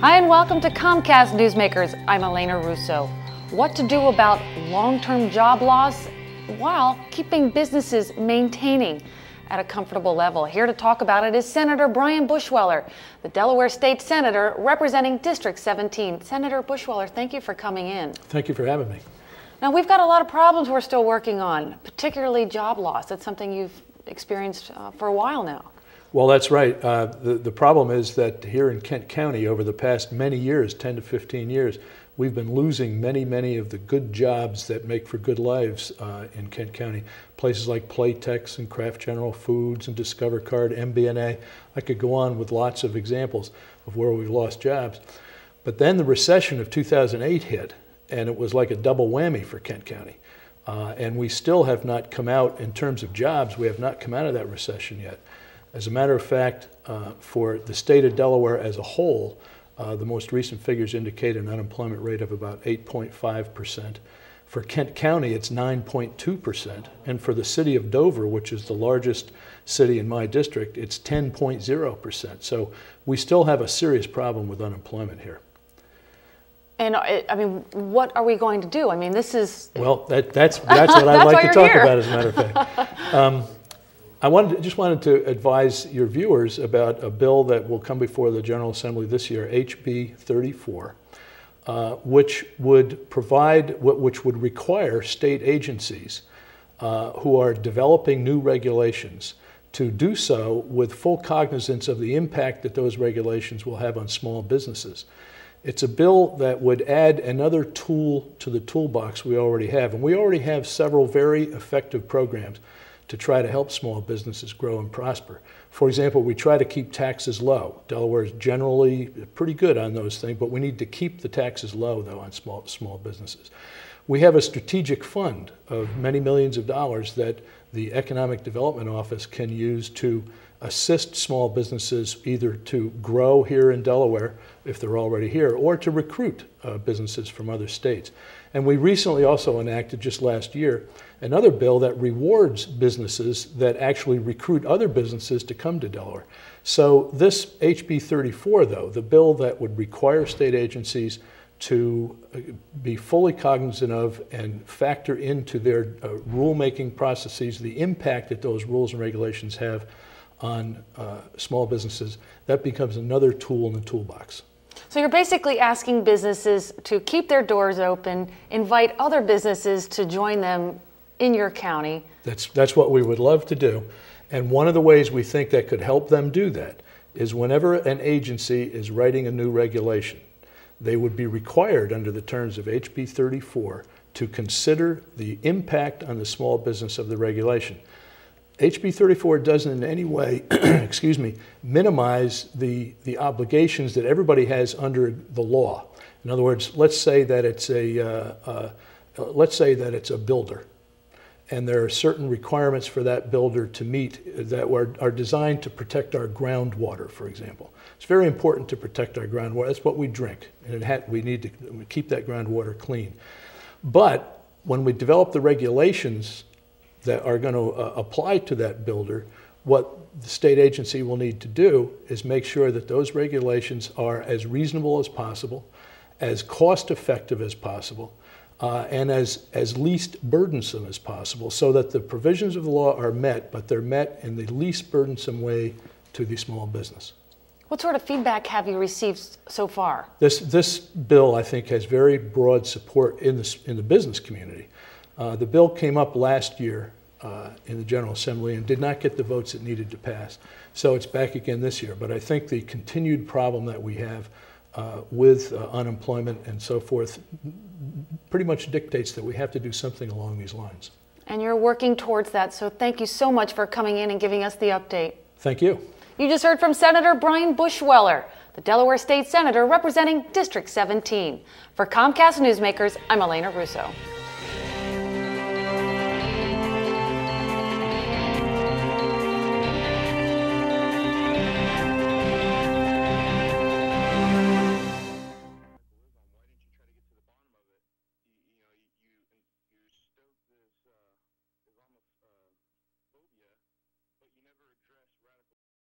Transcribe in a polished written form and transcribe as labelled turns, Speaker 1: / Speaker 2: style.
Speaker 1: Hi and welcome to Comcast Newsmakers. I'm Elena Russo. What to do about long-term job loss while keeping businesses maintaining at a comfortable level. Here to talk about it is Senator Brian Bushweller, the Delaware State Senator representing District 17. Senator Bushweller, thank you for coming in.
Speaker 2: Thank you for having me.
Speaker 1: Now, we've got a lot of problems we're still working on, particularly job loss. That's something you've experienced for a while now.
Speaker 2: Well, that's right. The problem is that here in Kent County over the past many years, 10 to 15 years, we've been losing many of the good jobs that make for good lives in Kent County. Places like Playtex and Kraft General Foods and Discover Card, MBNA. I could go on with lots of examples of where we've lost jobs. But then the recession of 2008 hit, and it was like a double whammy for Kent County. And we still have not come out, in terms of jobs, we have not come out of that recession yet. As a matter of fact, for the state of Delaware as a whole, the most recent figures indicate an unemployment rate of about 8.5%. For Kent County, it's 9.2%. And for the city of Dover, which is the largest city in my district, it's 10.0%. So we still have a serious problem with unemployment here. And
Speaker 1: I mean, what are we going to do? I mean, this is...
Speaker 2: Well, that's what I'd like to talk about, as a matter of fact. I just wanted to advise your viewers about a bill that will come before the General Assembly this year, HB 34, which would require state agencies who are developing new regulations to do so with full cognizance of the impact that those regulations will have on small businesses. It's a bill that would add another tool to the toolbox we already have, and we already have several very effective programs to try to help small businesses grow and prosper. For example, we try to keep taxes low. Delaware is generally pretty good on those things, but we need to keep the taxes low, though, on small businesses. We have a strategic fund of many millions of dollars that the Economic Development Office can use to assist small businesses either to grow here in Delaware, if they're already here, or to recruit businesses from other states. And we recently also enacted, just last year, another bill that rewards businesses that actually recruit other businesses to come to Delaware. So this HB 34, though, the bill that would require state agencies to be fully cognizant of and factor into their rulemaking processes the impact that those rules and regulations have on small businesses, that becomes another tool in the toolbox.
Speaker 1: So you're basically asking businesses to keep their doors open, invite other businesses to join them in your county.
Speaker 2: That's what we would love to do. And one of the ways we think that could help them do that is whenever an agency is writing a new regulation, they would be required under the terms of HB 34 to consider the impact on the small business of the regulation. HB 34 doesn't in any way, excuse me, minimize the obligations that everybody has under the law. In other words, let's say that it's a builder, and there are certain requirements for that builder to meet that are designed to protect our groundwater, for example. It's very important to protect our groundwater. That's what we drink, and we need to keep that groundwater clean. But when we develop the regulations that are going to apply to that builder, what the state agency will need to do is make sure that those regulations are as reasonable as possible, as cost-effective as possible, and as least burdensome as possible, so that the provisions of the law are met, but they're met in the least burdensome way to the small business.
Speaker 1: What sort of feedback have you received so far?
Speaker 2: This bill, I think, has very broad support in the business community. The bill came up last year in the General Assembly and did not get the votes it needed to pass. So it's back again this year. But I think the continued problem that we have with unemployment and so forth pretty much dictates that we have to do something along these lines.
Speaker 1: And you're working towards that, so thank you so much for coming in and giving us the update.
Speaker 2: Thank you.
Speaker 1: You just heard from Senator Brian Bushweller, the Delaware State Senator representing District 17. For Comcast Newsmakers, I'm Elena Russo.